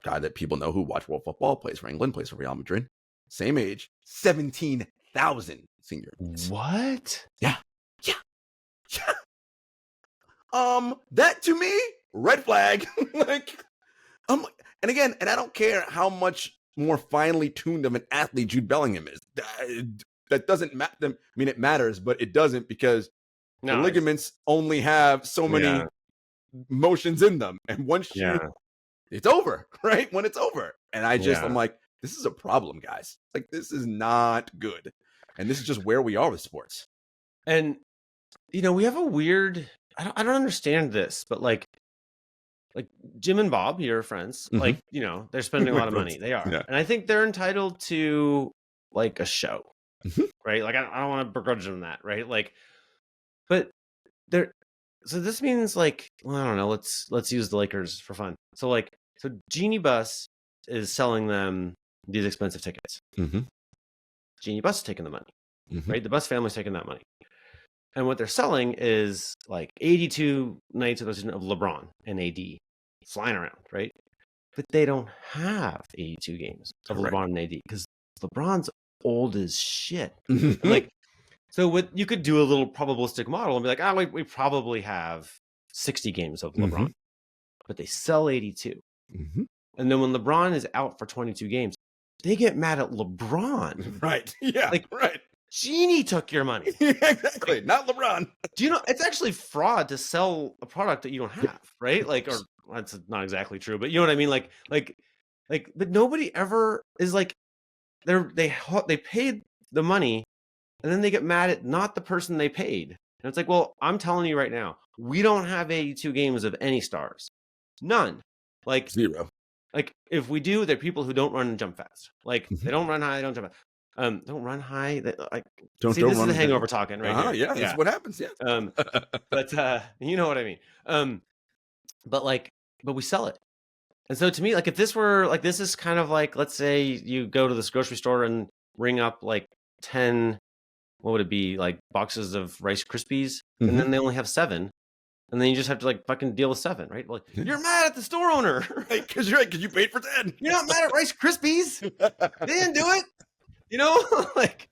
guy that people know who watch world football, plays for England, plays for Real Madrid, same age, 17,000 senior minutes. What? Yeah. That to me, red flag. Like, and again, and I don't care how much more finely tuned of an athlete Jude Bellingham is. That doesn't matter. I mean, it matters, but it doesn't because the ligaments only have so many motions in them, and once it's over, right? When it's over, and I'm like, this is a problem, guys. Like, this is not good, and this is just where we are with sports. And we have a weird. I don't understand this, but like Jim and Bob, your friends, like, they're spending a lot of money. They are. Yeah. And I think they're entitled to like a show, right? Like, I don't want to begrudge them that, right? Like, but so this means like, well, I don't know. Let's use the Lakers for fun. So Genie Bus is selling them these expensive tickets. Genie Bus is taking the money, right? The Bus family's taking that money. And what they're selling is like 82 nights of LeBron and AD flying around, right? But they don't have 82 games of LeBron and AD because LeBron's old as shit. Like, so what you could do a little probabilistic model and be like, we probably have 60 games of LeBron, but they sell 82. And then when LeBron is out for 22 games, they get mad at LeBron. Right. Yeah. Like, right. Genie took your money. Exactly. Not LeBron. Do you know it's actually fraud to sell a product that you don't have, right? Like, or that's not exactly true, but you know what I mean? Like, but nobody ever is like, they paid the money, and then they get mad at not the person they paid. And it's like, well, I'm telling you right now, we don't have 82 games of any stars, none. Like 0. Like, if we do, they're people who don't run and jump fast. Like, they don't run high, they don't jump fast. Don't run high. This is the hangover talking, right? Yeah, that's what happens. Yeah. But you know what I mean. But we sell it, and so to me, like, if this were like, this is kind of like, let's say you go to this grocery store and ring up like 10, what would it be, like boxes of Rice Krispies, and then they only have 7. And then you just have to like fucking deal with 7, right? Like, you're mad at the store owner, right? Because you paid for 10. You're not mad at Rice Krispies. They didn't do it. Like,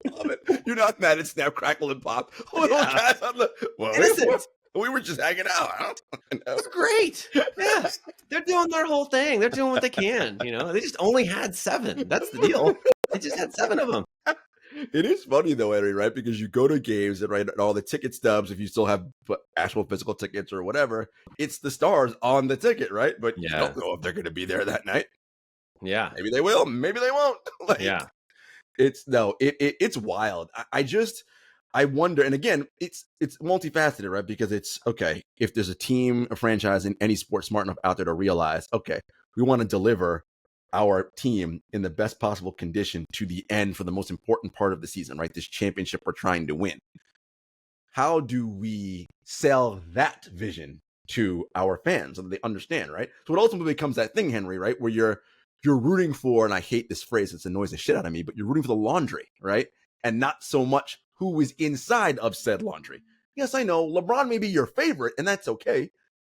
love it. You're not mad at Snap, Crackle, and Pop. Little guys on the innocent. We were just hanging out. It's great. Yeah, they're doing their whole thing. They're doing what they can. They just only had 7. That's the deal. They just had 7 of them. It is funny though, Henry, right? Because you go to games and all the ticket stubs, if you still have actual physical tickets or whatever, it's the stars on the ticket, right? But you don't know if they're going to be there that night. Yeah, maybe they will, maybe they won't. It's wild. I wonder, and again, it's multifaceted, right? Because it's okay if there's a team, a franchise in any sport smart enough out there to realize, okay, we want to deliver our team in the best possible condition to the end for the most important part of the season, right? This championship we're trying to win. How do we sell that vision to our fans so that they understand, right? So it ultimately becomes that thing, Henry, right, where you're rooting for, and I hate this phrase, it annoys the shit out of me, but you're rooting for the laundry, right? And not so much who is inside of said laundry. Yes, I know LeBron may be your favorite, and that's okay,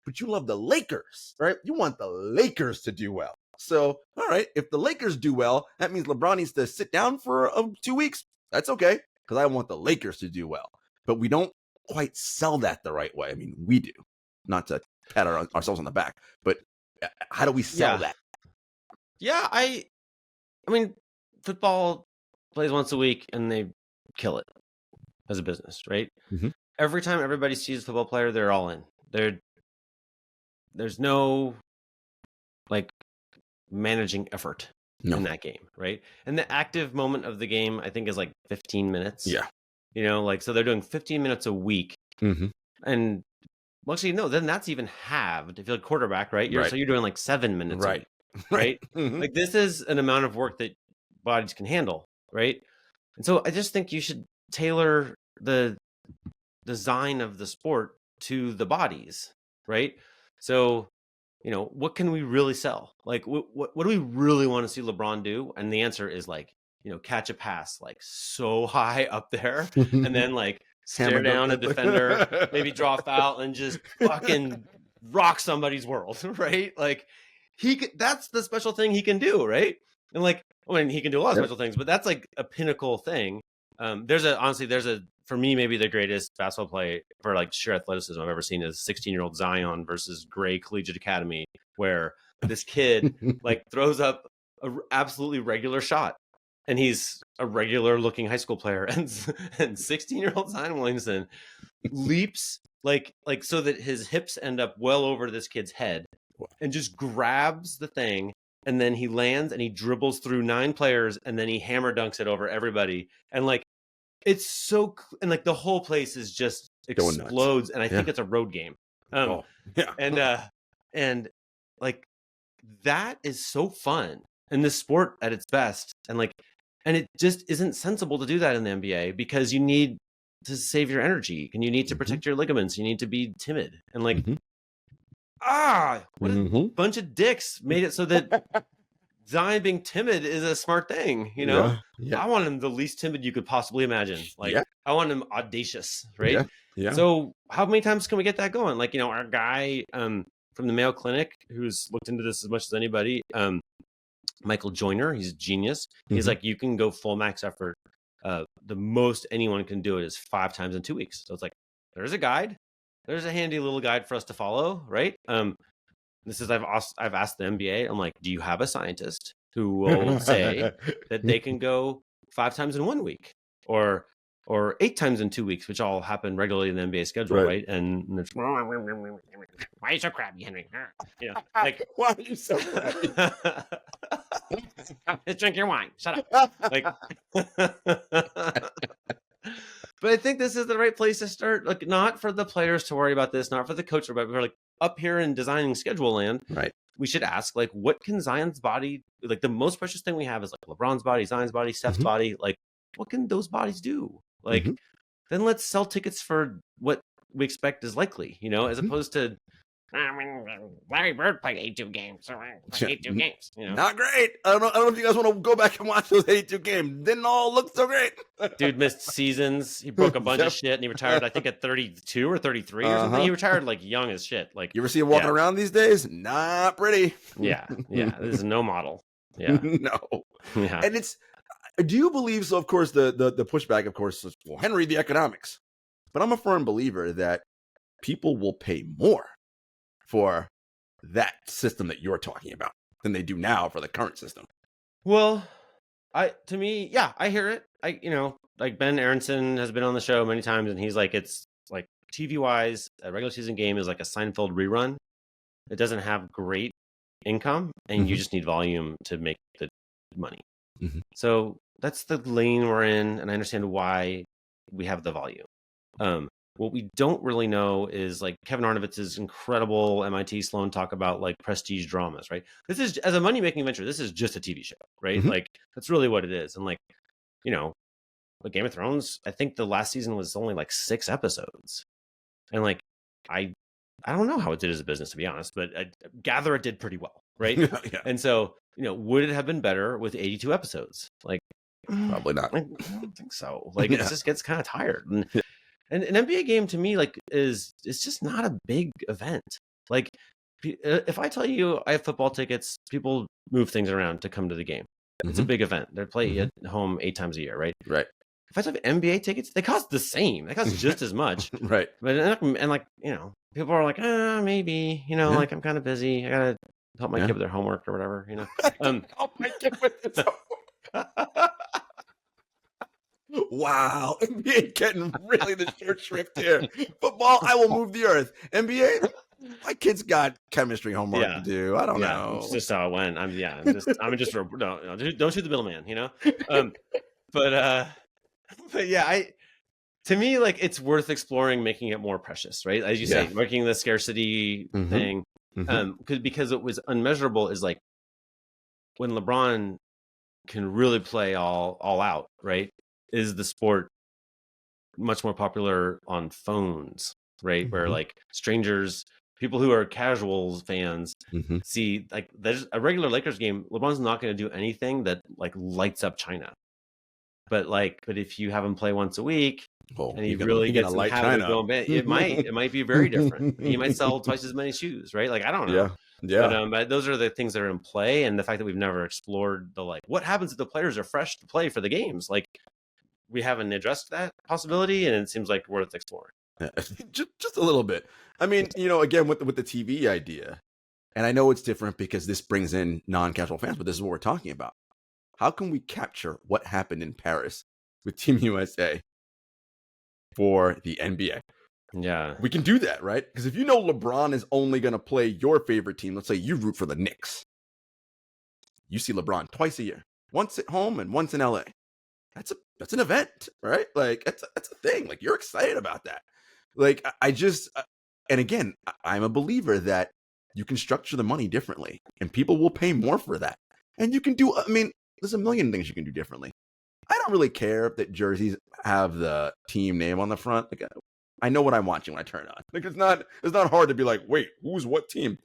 but you love the Lakers, right? You want the Lakers to do well. So, all right, if the Lakers do well, that means LeBron needs to sit down for 2 weeks. That's okay, because I want the Lakers to do well. But we don't quite sell that the right way. I mean, we do. Not to pat ourselves on the back, but how do we sell that? Yeah, I mean, football plays once a week and they kill it as a business, right? Mm-hmm. Every time everybody sees a football player, they're all in. There's no like managing effort in that game, right? And the active moment of the game, I think, is like 15 minutes. Yeah. You know, like, so they're doing 15 minutes a week. Mm-hmm. And well, actually, no, then that's even halved. If you're a quarterback, right? So you're doing like 7 minutes a week, right? Mm-hmm. Like, this is an amount of work that bodies can handle, right? And so I just think you should tailor the design of the sport to the bodies, right? So, you know, what can we really sell? Like, what do we really want to see LeBron do? And the answer is like, you know, catch a pass like so high up there, and then like stare down a defender, maybe draw a foul, and just fucking rock somebody's world, right? Like, that's the special thing he can do, right? And like, I mean, he can do a lot of special things, but that's like a pinnacle thing. There's for me, maybe the greatest basketball play for like sheer athleticism I've ever seen is 16-year-old Zion versus Gray Collegiate Academy, where this kid like throws up a absolutely regular shot, and he's a regular looking high school player, and 16-year-old Zion Williamson leaps like so that his hips end up well over this kid's head, and just grabs the thing, and then he lands and he dribbles through 9 players, and then he hammer dunks it over everybody, and like, it's so, and like the whole place is just explodes, and I think it's a road game. And like, that is so fun in this sport at its best, and like, and it just isn't sensible to do that in the NBA, because you need to save your energy, and you need to protect your ligaments, you need to be timid, and like, what a bunch of dicks made it so that Zion being timid is a smart thing, you know? I want him the least timid you could possibly imagine. Like, I want him audacious, right? So how many times can we get that going? Like, you know, our guy from the Mayo Clinic, who's looked into this as much as anybody, Michael Joyner, he's a genius. He's like, you can go full max effort. The most anyone can do it is 5 times in 2 weeks. So it's like, there's a guide. There's a handy little guide for us to follow, right? This is, I've asked the NBA, I'm like, do you have a scientist who will say that they can go 5 times in 1 week, or 8 times in 2 weeks, which all happen regularly in the NBA schedule, right? And why are you so crabby, Henry? You know, like, why are you so crabby? Just drink your wine. Shut up. Like, but I think this is the right place to start. Like, not for the players to worry about this, not for the coach, but like up here in designing schedule land, right? We should ask, like, what can Zion's body, like, the most precious thing we have is like LeBron's body, Zion's body, Steph's body. Like, what can those bodies do? Like, then let's sell tickets for what we expect is likely, you know, as opposed to, I mean, Larry Bird played 82 games. So 82 games, you know. Not great. I don't know if you guys want to go back and watch those 82 games. Didn't all look so great. Dude missed seasons. He broke a bunch of shit, and he retired, I think, at 32 or 33 or something. He retired like young as shit. Like, you ever see him walking around these days? Not pretty. Yeah. This is no model. Yeah. No. Yeah. And it's, do you believe, so of course the pushback, of course, is, well, Henry, the economics. But I'm a firm believer that people will pay more for that system that you're talking about than they do now for the current system. Well, I hear it. You know, like, Ben Aronson has been on the show many times, and he's like, it's like, TV wise, a regular season game is like a Seinfeld rerun. It doesn't have great income, and you just need volume to make the money. So that's the lane we're in, and I understand why we have the volume. What we don't really know is, like, Kevin Arnovitz's incredible MIT Sloan talk about, like, prestige dramas, right? This is, as a money-making venture, this is just a TV show, right? Like, that's really what it is. And, like, you know, like Game of Thrones, I think the last season was only like 6 episodes. And, like, I I don't know how it did as a business, to be honest, but I gather it did pretty well, right? Yeah. And so, would it have been better with 82 episodes? Like, Probably not. I don't think so. Like, Yeah. it just gets kind of tired. And an NBA game to me, like, is just not a big event. Like, if I tell you I have football tickets, people move things around to come to the game. It's a big event. They play at home 8 times a year, right? Right. If I have NBA tickets, they cost the same. They cost just as much. Right. But and like, people are like, maybe, like I'm kind of busy. I gotta help my kid with their homework or whatever, Help my kid with his homework. Wow, NBA getting really the short shrift here. Football, I will move the earth. NBA, my kid's got chemistry homework to do. I don't know. It's just how it went. I'm just no, don't shoot the middleman, but yeah, to me, like, it's worth exploring, making it more precious, right? As you say, making the scarcity thing, because it was unmeasurable. Is like when LeBron can really play all out, right? Is the sport much more popular on phones, right? Where like strangers, people who are casual fans, see, like, there's a regular Lakers game, LeBron's not going to do anything that like lights up China. But if you have him play once a week, and he really gets in the habit of going back, it might be very different. He might sell twice as many shoes, right? Like, I don't know. Yeah. But those are the things that are in play, and the fact that we've never explored what happens if the players are fresh to play for the games. Like, we haven't addressed that possibility, and it seems like worth exploring. Just a little bit. I mean, again, with the TV idea, and I know it's different because this brings in non-casual fans, but this is what we're talking about. How can we capture what happened in Paris with Team USA for the NBA? Yeah. We can do that, right? Because if LeBron is only going to play your favorite team, let's say you root for the Knicks. You see LeBron twice a year, once at home and once in LA. That's an event, right? Like, that's a thing. Like, you're excited about that. Like, and again, I'm a believer that you can structure the money differently, and people will pay more for that. And you can do, there's a million things you can do differently. I don't really care that jerseys have the team name on the front. Like, I know what I'm watching when I turn it on. Like, it's not hard to be like, wait, who's what team?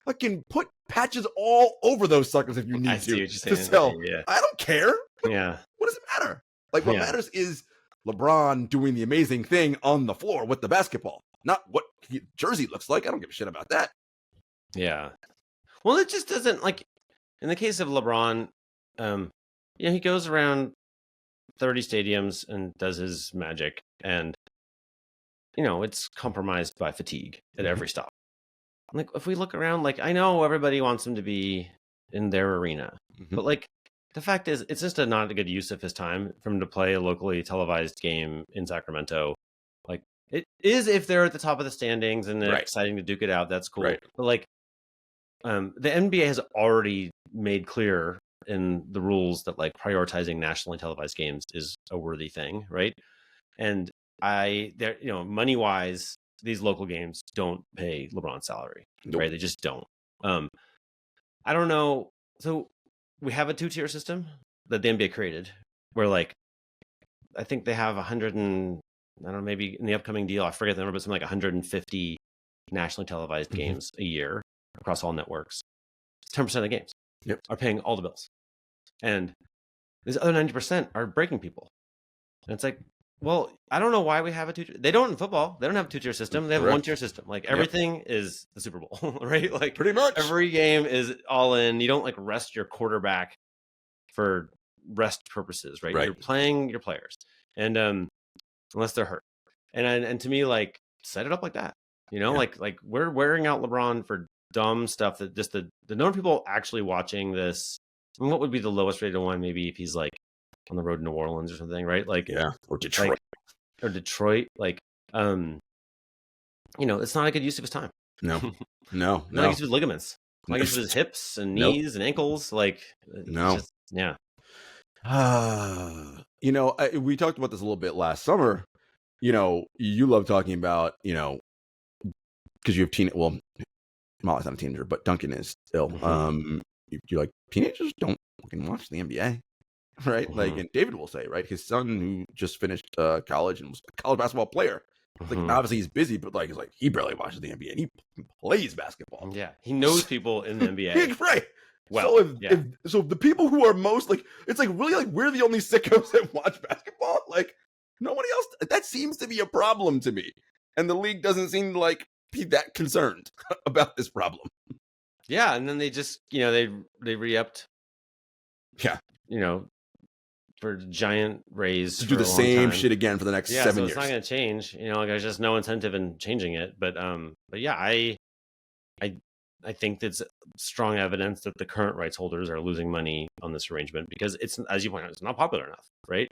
Fucking put patches all over those suckers if you need to sell. Yeah. I don't care. Yeah. What does it matter? Like, what matters is LeBron doing the amazing thing on the floor with the basketball, not what his jersey looks like. I don't give a shit about that. Yeah. Well, it just doesn't, like, in the case of LeBron, he goes around 30 stadiums and does his magic, and it's compromised by fatigue at every stop. Like, if we look around, like, I know everybody wants him to be in their arena, but like, the fact is, it's just not a good use of his time for him to play a locally televised game in Sacramento. Like, it is if they're at the top of the standings and they're exciting to duke it out. That's cool. Right. But like, the NBA has already made clear in the rules that like prioritizing nationally televised games is a worthy thing, right? And money wise, these local games don't pay LeBron's salary, right? They just don't. I don't know. So we have a 2-tier system that the NBA created, where like, I think they have 100 and I don't know, maybe in the upcoming deal, I forget the number, but something like 150 nationally televised games a year across all networks. 10% of the games are paying all the bills. And this other 90% are breaking people. And it's like, well, I don't know why we have a 2-tier. They don't in football. They don't have a 2-tier system. They have a 1-tier system. Like, everything is the Super Bowl, right? Like, pretty much every game is all in. You don't like rest your quarterback for rest purposes, right? You're playing your players, and unless they're hurt. And to me, like, set it up like that. Like we're wearing out LeBron for dumb stuff that just the number of people actually watching this. I mean, what would be the lowest rated one? Maybe if he's like on the road to New Orleans or something, right? Like, or Detroit, Like, it's not a good use of his time. No. Not use of his ligaments. Not use of his hips and knees and ankles. Like, just, yeah. We talked about this a little bit last summer. You love talking about, because you have Molly's not a teenager, but Duncan is still. You're like, teenagers don't fucking watch the NBA, right? Like, and David will say, right, his son who just finished college and was a college basketball player Like, Mhm. obviously he's busy, but like, he barely watches the NBA and he plays basketball. Yeah, he knows people in the NBA. Right. Well, So yeah. so the people who are most like, it's like really like we're the only sickos that watch basketball. Like nobody else. That seems to be a problem to me, and the league doesn't seem to like be that concerned about this problem. Yeah, and then they just, they re-upped, Yeah, for giant raise to for do the a long same time. shit again for the next Yeah, 7 so years. it's not going to change. There's just no incentive in changing it. But yeah, I think that's strong evidence that the current rights holders are losing money on this arrangement because it's, as you point out, it's not popular enough, right?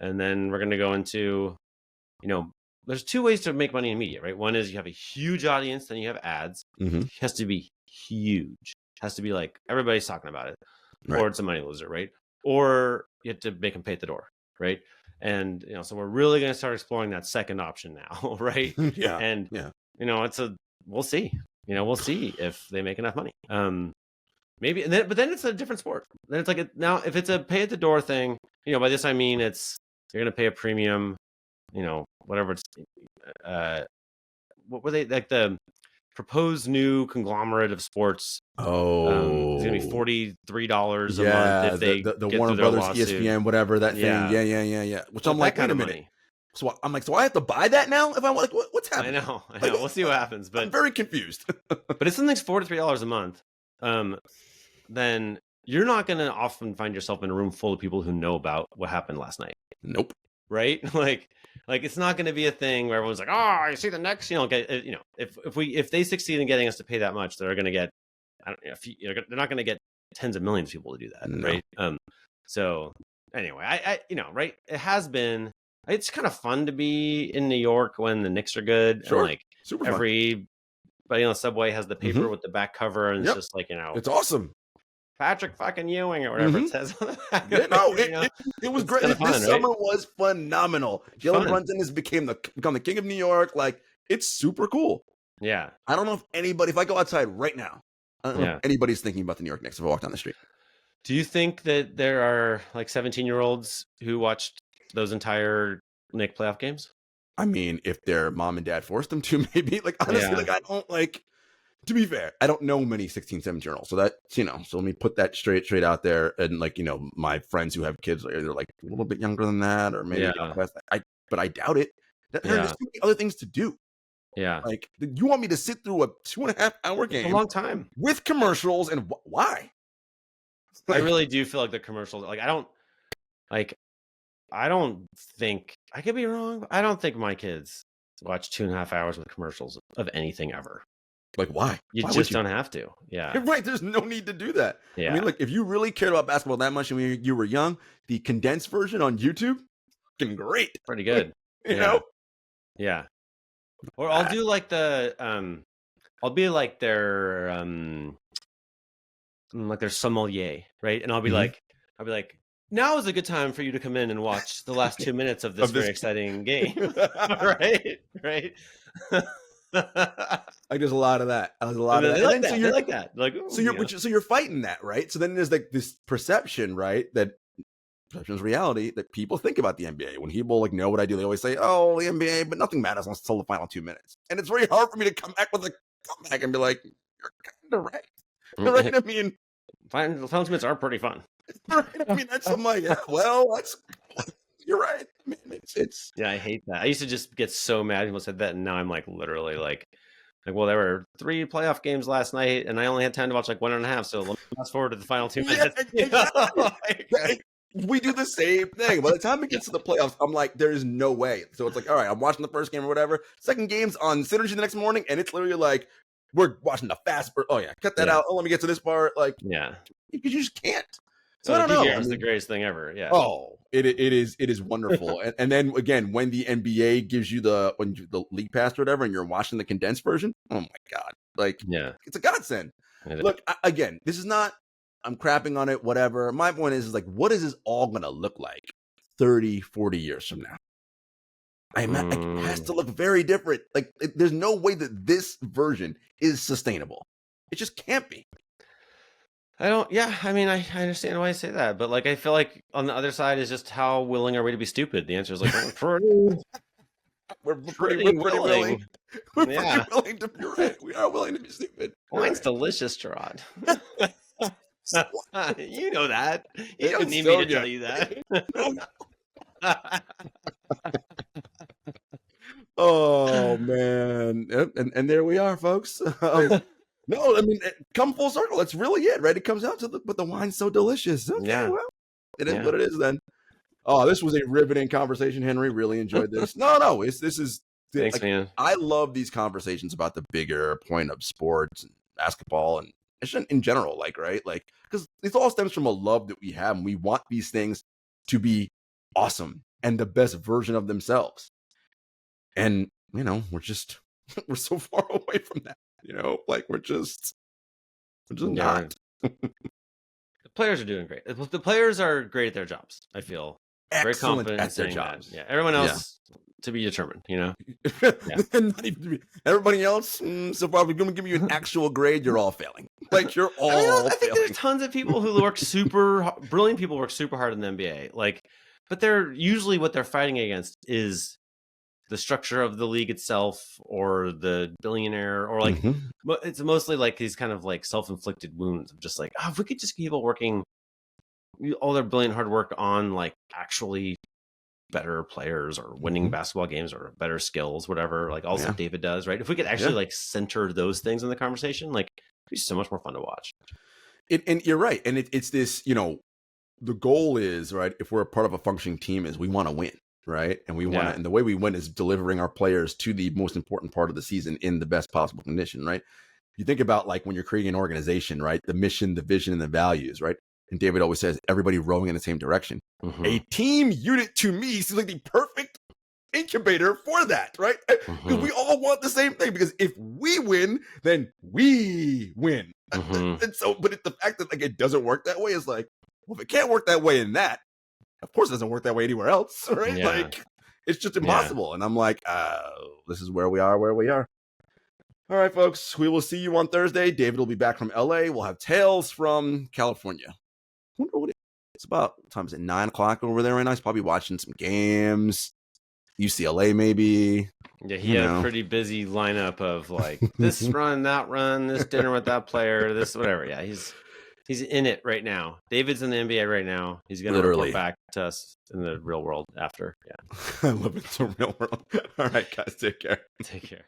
And then we're going to go into, there's two ways to make money in media, right? One is you have a huge audience, then you have ads. Mm-hmm. It has to be huge. It has to be like everybody's talking about it, Right. or it's a money loser, right? Or you have to make them pay at the door, right? And so we're really going to start exploring that second option now, right? Yeah. And yeah. We'll see. We'll see if they make enough money. Maybe, but then it's a different sport. Then it's like now if it's a pay at the door thing, by this I mean it's you're going to pay a premium, whatever it's. What were they like the proposed new conglomerate of sports? It's gonna be $43 a month if they the get Warner through their Brothers, lawsuit. ESPN, whatever that Yeah. thing. Yeah. Which Like I'm like, that kind wait a of minute. money. So I'm like, so I have to buy that now? If I want, like, what's I happening? know. We'll see what happens, but I'm very confused. but if something's $43 a month, then you're not going to often find yourself in a room full of people who know about what happened last night. Nope. Right? Like it's not going to be a thing where everyone's like, oh, I see the next, if they succeed in getting us to pay that much, they're going to get, they're not going to get tens of millions of people to do that. No. Right. So anyway, I right. It has been, it's kind of fun to be in New York when the Knicks are good. Sure. And like Super fun. everybody on the subway has the paper with the back cover, and it's just like, it's awesome. Patrick fucking Ewing or whatever it says on the back. Yeah, no, it was great. Fun, this summer was phenomenal. Jalen Brunson has become the king of New York. Like, it's super cool. Yeah. I don't know if I go outside right now, I don't know if anybody's thinking about the New York Knicks if I walk down the street. Do you think that there are like 17-year-olds who watched those entire Knicks playoff games? I mean, if their mom and dad forced them to, maybe. Like, honestly, like, I don't like. To be fair, I don't know many 16, 17-year-olds. So that, so let me put that straight out there. And like, my friends who have kids, they're like a little bit younger than that, or maybe but I doubt it. There's too many other things to do. Yeah. Like, you want me to sit through a 2.5-hour game? It's a long time. With commercials, and why? Like, I really do feel like the commercials, like, I don't think, I could be wrong, but I don't think my kids watch 2.5 hours with commercials of anything ever. Like, why? You why just don't have to. Yeah. You're right. There's no need to do that. Yeah. I mean, look, if you really cared about basketball that much when you were young, the condensed version on YouTube, fucking great. Pretty good. You know? Yeah. Or I'll do like I'll be like their sommelier, right? And I'll be like, now is a good time for you to come in and watch the last 2 minutes of this very exciting game. Right. Like, there's a lot of that. There's a lot of that. They like that. Like, ooh, so you're fighting that, right? So then there's like this perception, right? That perception is reality, that people think about the NBA. When people like know what I do, they always say, "Oh, the NBA," but nothing matters until the final 2 minutes. And it's very hard for me to come back with a comeback and be like, "You're kind of right." You're right. I mean, final 2 minutes are pretty fun. Right. I mean, that's I'm like, well, that's. You're right. I mean, it's. Yeah, I hate that. I used to just get so mad when people said that, and now I'm like literally like, well, there were 3 playoff games last night, and I only had time to watch like 1.5. So let me fast forward to the final 2 minutes. Exactly. We do the same thing. By the time it gets to the playoffs, I'm like, there is no way. So it's like, all right, I'm watching the first game or whatever. Second game's on Synergy the next morning, and it's literally like, we're watching the fast. Oh yeah, cut that out. Oh, let me get to this part. Like, because you just can't. So I don't know. It's the greatest thing ever. Yeah. Oh, it is wonderful. and then again, when the NBA gives you the league pass or whatever, and you're watching the condensed version, oh my god, like, it's a godsend. Look, again, this is not. I'm crapping on it. Whatever. My point is like, what is this all gonna look like 30, 40 years from now? It has to look very different. Like, there's no way that this version is sustainable. It just can't be. I mean, I understand why I say that, but like, I feel like on the other side is just how willing are we to be stupid? The answer is like, We're Pretty pretty willing. willing. We're Yeah. pretty willing to be right. We are willing to be stupid. Wine's delicious, Jarod. You know that. You don't It's need so me to good. tell you that. Oh man. Yep, and there we are, folks. No, I mean, come full circle. That's really it, right? It comes out to but the wine's so delicious. Okay, Yeah. well, it is Yeah. what it is then. Oh, this was a riveting conversation, Henry. Really enjoyed this. No, this is Thanks, like, man. I love these conversations about the bigger point of sports and basketball and in general, like, right? Like, because it all stems from a love that we have, and we want these things to be awesome and the best version of themselves. And, we're we're so far away from that, like we're just not. The players are doing great. The players are great at their jobs. I feel very Excellent confident at their saying jobs. that. Yeah, everyone else to be determined. Not even, everybody else, so far we're going to give you an actual grade. You're all failing. Like, you're all I think failing. there's tons of people who work brilliant people work super hard in the NBA. Like, but they're usually what they're fighting against is the structure of the league itself, or the billionaire, or like it's mostly like these kind of like self-inflicted wounds of just like, if we could just get people working all their brilliant hard work on like actually better players or winning basketball games or better skills, whatever, like also David does, right? If we could actually like center those things in the conversation, like it'd be so much more fun to watch. And you're right. And it's this, the goal is, right, if we're a part of a functioning team, is we want to win, right? And we want to, and the way we win is delivering our players to the most important part of the season in the best possible condition, right? You think about like when you're creating an organization, right? The mission, the vision, and the values, right? And David always says, everybody rowing in the same direction. A team unit, to me, seems like the perfect incubator for that, right? Because we all want the same thing. Because if we win, then we win. And so, but the fact that like it doesn't work that way is like, well, if it can't work that way in that, of course it doesn't work that way anywhere else, right? Yeah. Like, it's just impossible. And I'm like, this is where we are. All right, folks, we will see you on Thursday. David will be back from LA. We'll have Tales from California. I wonder what it's about. What time is it? 9 o'clock over there right now. He's probably watching some games. UCLA, maybe. Yeah, he had a pretty busy lineup of like this run, that run, this dinner with that player, this whatever. Yeah, he's in it right now. David's in the NBA right now. He's going to report back to us in the real world after. Yeah. I love it. It's a real world. All right, guys, take care. Take care.